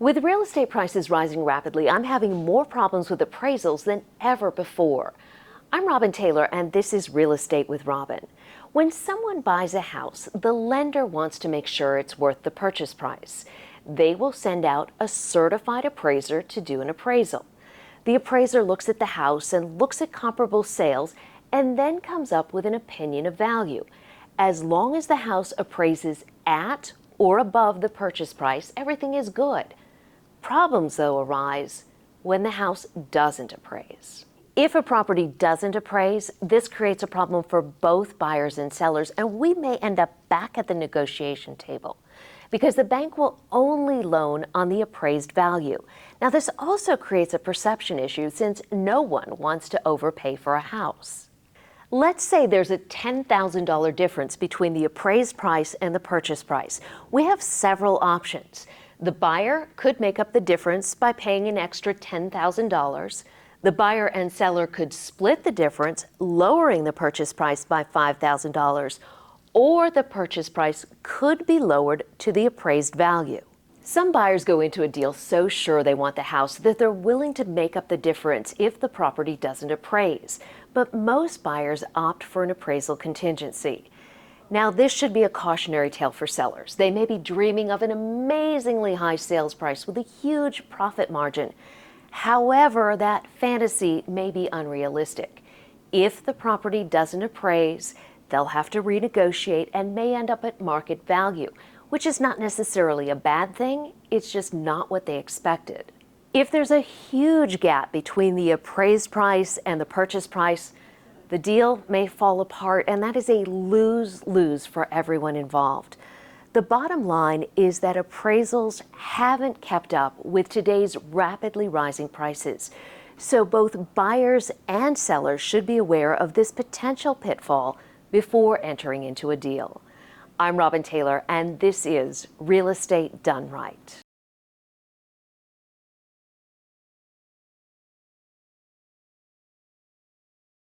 With real estate prices rising rapidly, I'm having more problems with appraisals than ever before. I'm Robin Taylor, and this is Real Estate with Robin. When someone buys a house, the lender wants to make sure it's worth the purchase price. They will send out a certified appraiser to do an appraisal. The appraiser looks at the house and looks at comparable sales and then comes up with an opinion of value. As long as the house appraises at or above the purchase price, everything is good. Problems, though, arise when the house doesn't appraise. If a property doesn't appraise, this creates a problem for both buyers and sellers, and we may end up back at the negotiation table because the bank will only loan on the appraised value. Now, this also creates a perception issue since no one wants to overpay for a house. Let's say there's a $10,000 difference between the appraised price and the purchase price. We have several options. The buyer could make up the difference by paying an extra $10,000. The buyer and seller could split the difference, lowering the purchase price by $5,000, or the purchase price could be lowered to the appraised value. Some buyers go into a deal so sure they want the house that they're willing to make up the difference if the property doesn't appraise. But most buyers opt for an appraisal contingency. Now, this should be a cautionary tale for sellers. They may be dreaming of an amazingly high sales price with a huge profit margin. However, that fantasy may be unrealistic. If the property doesn't appraise, they'll have to renegotiate and may end up at market value, which is not necessarily a bad thing. It's just not what they expected. If there's a huge gap between the appraised price and the purchase price, the deal may fall apart, and that is a lose-lose for everyone involved. The bottom line is that appraisals haven't kept up with today's rapidly rising prices. So both buyers and sellers should be aware of this potential pitfall before entering into a deal. I'm Robin Taylor, and this is Real Estate Done Right.